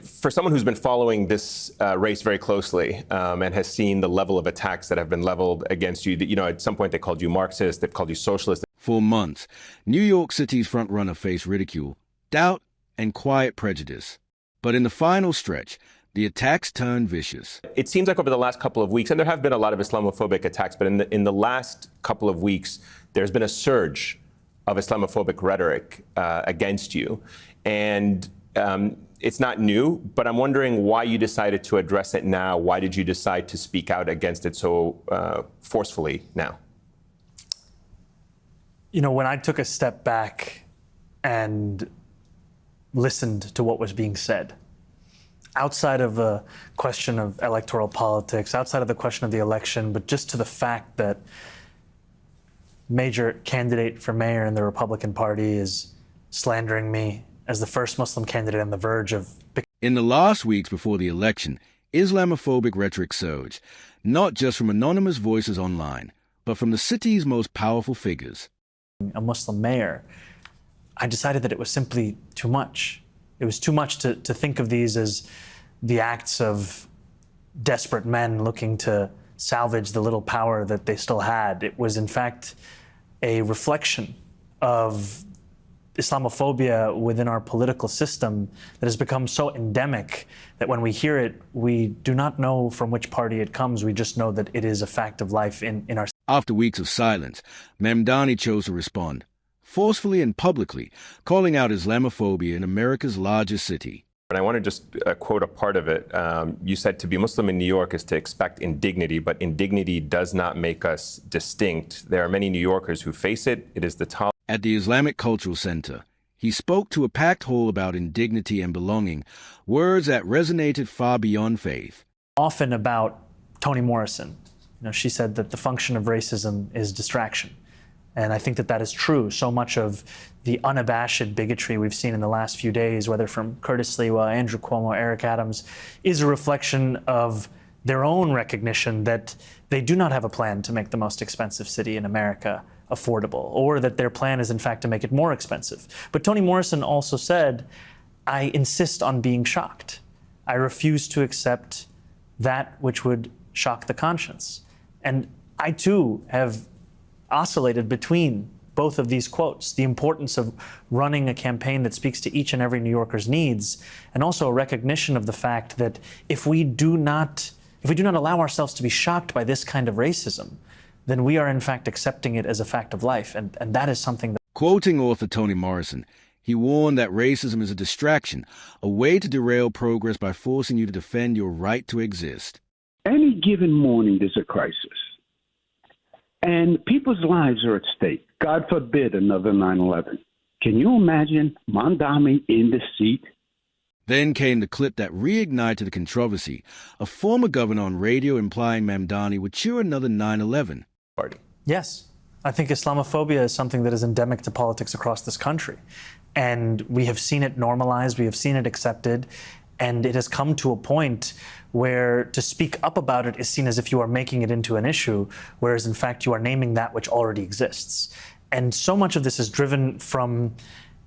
For someone who's been following this race very closely and has seen the level of attacks that have been leveled against you, at some point they called you Marxist, they've called you socialist. For months, New York City's frontrunner faced ridicule, doubt, and quiet prejudice. But in the final stretch, the attacks turned vicious. It seems like over the last couple of weeks, and there have been a lot of Islamophobic attacks, but in the last couple of weeks, there's been a surge of Islamophobic rhetoric against you. And it's not new, but I'm wondering why you decided to address it now. Why did you decide to speak out against it so forcefully now? When I took a step back and listened to what was being said, outside of the question of electoral politics, outside of the question of the election, but just to the fact that major candidate for mayor in the Republican Party is slandering me as the first Muslim candidate on the verge of... In the last weeks before the election, Islamophobic rhetoric surged, not just from anonymous voices online, but from the city's most powerful figures. A Muslim mayor, I decided that it was simply too much. It was too much to think of these as the acts of desperate men looking to salvage the little power that they still had. It was, in fact, a reflection of Islamophobia within our political system that has become so endemic that when we hear it, we do not know from which party it comes. We just know that it is a fact of life in our... After weeks of silence, Mamdani chose to respond, forcefully and publicly, calling out Islamophobia in America's largest city. And I want to just quote a part of it. You said to be Muslim in New York is to expect indignity, but indignity does not make us distinct. There are many New Yorkers who face it. It is the top. At the Islamic Cultural Center, he spoke to a packed hall about indignity and belonging, words that resonated far beyond faith. Often about Toni Morrison. She said that the function of racism is distraction. And I think that that is true. So much of the unabashed bigotry we've seen in the last few days, whether from Curtis Lewa, Andrew Cuomo, Eric Adams, is a reflection of their own recognition that they do not have a plan to make the most expensive city in America affordable, or that their plan is in fact to make it more expensive. But Toni Morrison also said, I insist on being shocked. I refuse to accept that which would shock the conscience. And I too have oscillated between both of these quotes, the importance of running a campaign that speaks to each and every New Yorker's needs, and also a recognition of the fact that if we do not allow ourselves to be shocked by this kind of racism, then we are in fact accepting it as a fact of life, and that is something that... Quoting author Toni Morrison, he warned that racism is a distraction, a way to derail progress by forcing you to defend your right to exist. Any given morning, there's a crisis. And people's lives are at stake. God forbid another 9/11. Can you imagine Mamdani in the seat? Then came the clip that reignited the controversy, a former governor on radio implying Mamdani would cheer another 9/11. Party. Yes. I think Islamophobia is something that is endemic to politics across this country. And we have seen it normalized, we have seen it accepted, and it has come to a point where to speak up about it is seen as if you are making it into an issue, whereas in fact you are naming that which already exists. And so much of this is driven from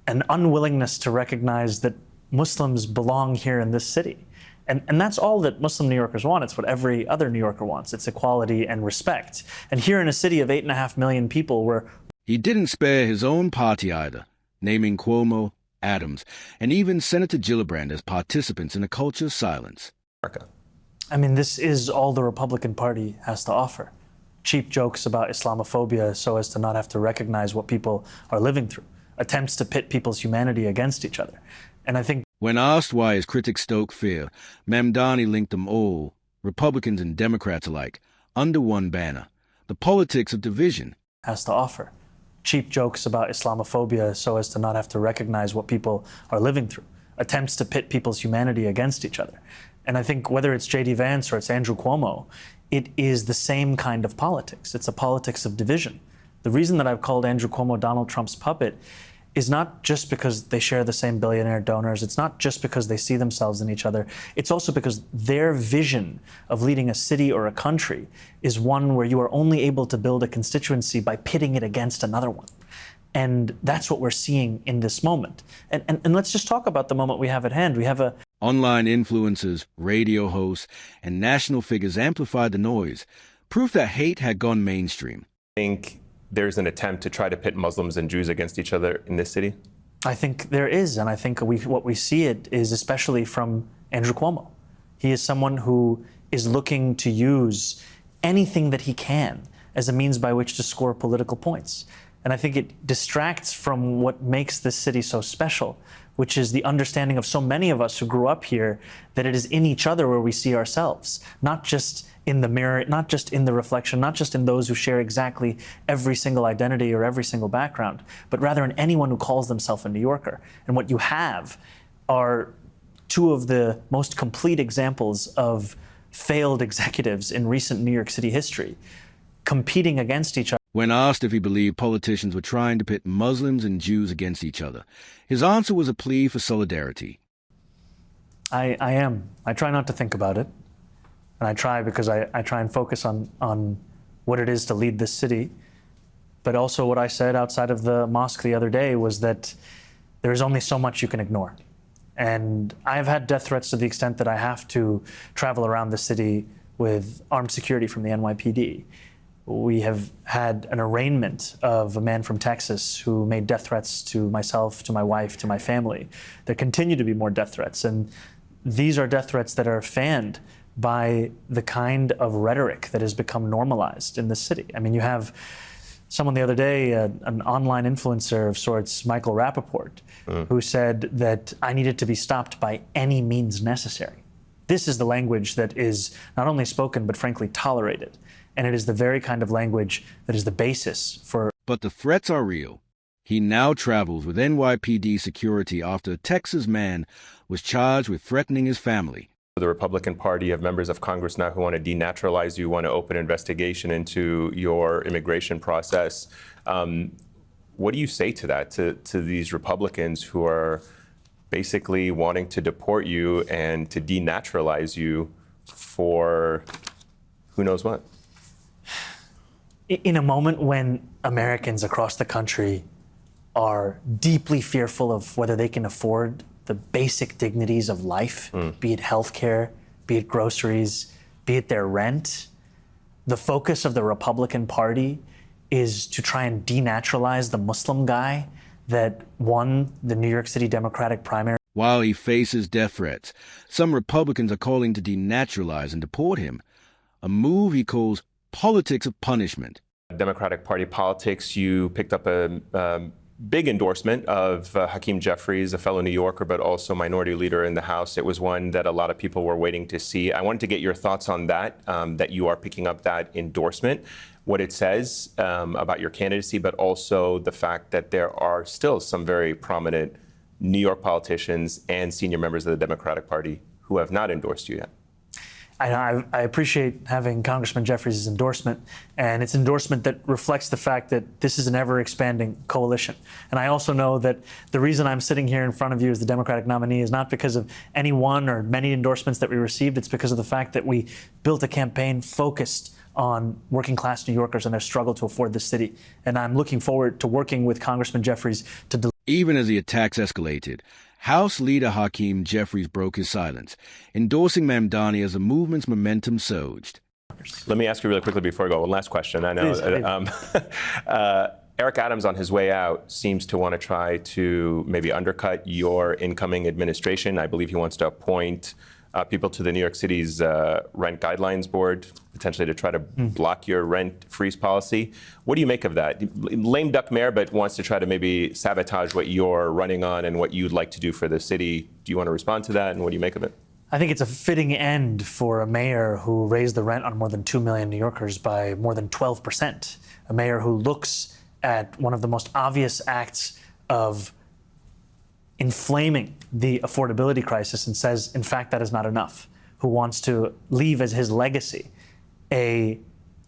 an unwillingness to recognize that Muslims belong here in this city. And that's all that Muslim New Yorkers want. It's what every other New Yorker wants. It's equality and respect. And here in a city of 8.5 million people where... He didn't spare his own party either, naming Cuomo, Adams, and even Senator Gillibrand as participants in a culture of silence. I mean, this is all the Republican Party has to offer. Cheap jokes about Islamophobia so as to not have to recognize what people are living through. Attempts to pit people's humanity against each other. And I think... When asked why his critics stoke fear, Mamdani linked them all, Republicans and Democrats alike, under one banner, the politics of division. Has to offer. Cheap jokes about Islamophobia so as to not have to recognize what people are living through. Attempts to pit people's humanity against each other. And I think whether it's JD Vance or it's Andrew Cuomo, it is the same kind of politics. It's a politics of division. The reason that I've called Andrew Cuomo Donald Trump's puppet is not just because they share the same billionaire donors. It's not just because they see themselves in each other. It's also because their vision of leading a city or a country is one where you are only able to build a constituency by pitting it against another one. And that's what we're seeing in this moment. And let's just talk about the moment we have at hand. We have a Online influencers, radio hosts, and national figures amplified the noise, proof that hate had gone mainstream. I think there's an attempt to try to pit Muslims and Jews against each other in this city? I think there is, and I think what we see it is especially from Andrew Cuomo. He is someone who is looking to use anything that he can as a means by which to score political points. And I think it distracts from what makes this city so special, which is the understanding of so many of us who grew up here that it is in each other where we see ourselves, not just in the mirror, not just in the reflection, not just in those who share exactly every single identity or every single background, but rather in anyone who calls themselves a New Yorker. And what you have are two of the most complete examples of failed executives in recent New York City history competing against each other. When asked if he believed politicians were trying to pit Muslims and Jews against each other, his answer was a plea for solidarity. I am. I try not to think about it. And I try because I try and focus on what it is to lead this city. But also what I said outside of the mosque the other day was that there is only so much you can ignore. And I've had death threats to the extent that I have to travel around the city with armed security from the NYPD. We have had an arraignment of a man from Texas who made death threats to myself, to my wife, to my family. There continue to be more death threats. And these are death threats that are fanned by the kind of rhetoric that has become normalized in the city. I mean, you have someone the other day, an online influencer of sorts, Michael Rappaport, who said that I needed to be stopped by any means necessary. This is the language that is not only spoken, but frankly tolerated. And it is the very kind of language that is the basis for... But the threats are real. He now travels with NYPD security after a Texas man was charged with threatening his family. The Republican Party have members of Congress now who want to denaturalize you, want to open an investigation into your immigration process. What do you say to that, to these Republicans who are basically wanting to deport you and to denaturalize you for who knows what? In a moment when Americans across the country are deeply fearful of whether they can afford the basic dignities of life, be it healthcare, be it groceries, be it their rent, the focus of the Republican Party is to try and denaturalize the Muslim guy that won the New York City Democratic primary. While he faces death threats, some Republicans are calling to denaturalize and deport him, a move he calls politics of punishment. Democratic Party politics, you picked up a big endorsement of Hakeem Jeffries, a fellow New Yorker, but also minority leader in the House. It was one that a lot of people were waiting to see. I wanted to get your thoughts on that, that you are picking up that endorsement, what it says about your candidacy, but also the fact that there are still some very prominent New York politicians and senior members of the Democratic Party who have not endorsed you yet. I appreciate having Congressman Jeffries' endorsement, and it's endorsement that reflects the fact that this is an ever-expanding coalition. And I also know that the reason I'm sitting here in front of you as the Democratic nominee is not because of any one or many endorsements that we received. It's because of the fact that we built a campaign focused on working-class New Yorkers and their struggle to afford the city. And I'm looking forward to working with Congressman Jeffries to Even as the attacks escalated, House Leader Hakeem Jeffries broke his silence, endorsing Mamdani as the movement's momentum surged. Let me ask you really quickly before I go. One last question. I know Eric Adams, on his way out, seems to want to try to maybe undercut your incoming administration. I believe he wants to appoint people to the New York City's rent guidelines board, potentially to try to block your rent freeze policy. What do you make of that? Lame duck mayor, but wants to try to maybe sabotage what you're running on and what you'd like to do for the city. Do you want to respond to that, and what do you make of it? I think it's a fitting end for a mayor who raised the rent on more than 2 million New Yorkers by more than 12%. A mayor who looks at one of the most obvious acts of inflaming the affordability crisis and says, in fact, that is not enough, who wants to leave as his legacy a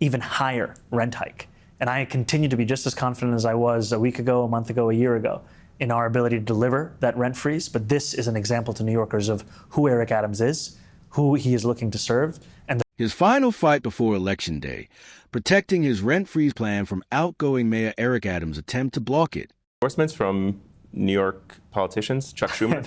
even higher rent hike. And I continue to be just as confident as I was a week ago, a month ago, a year ago in our ability to deliver that rent freeze. But this is an example to New Yorkers of who Eric Adams is, who he is looking to serve. And his final fight before Election Day, protecting his rent freeze plan from outgoing Mayor Eric Adams' attempt to block it. Endorsements from New York politicians? Chuck Schumer?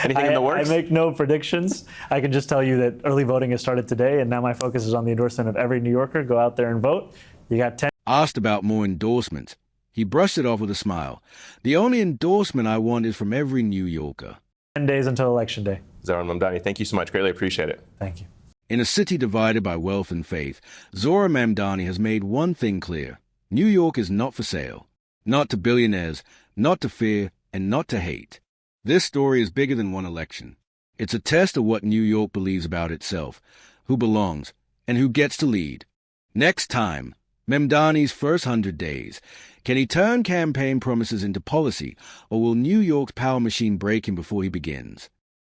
Anything I, in the works? I make no predictions. I can just tell you that early voting has started today, and now my focus is on the endorsement of every New Yorker. Go out there and vote. You got 10. Asked about more endorsements, he brushed it off with a smile. The only endorsement I want is from every New Yorker. 10 days until Election Day. Zoran Mamdani, thank you so much. Greatly appreciate it. Thank you. In a city divided by wealth and faith, Zoran Mamdani has made one thing clear. New York is not for sale. Not to billionaires, not to fear, and not to hate. This story is bigger than one election. It's a test of what New York believes about itself, who belongs, and who gets to lead. Next time, Mamdani's first 100 days. Can he turn campaign promises into policy, or will New York's power machine break him before he begins?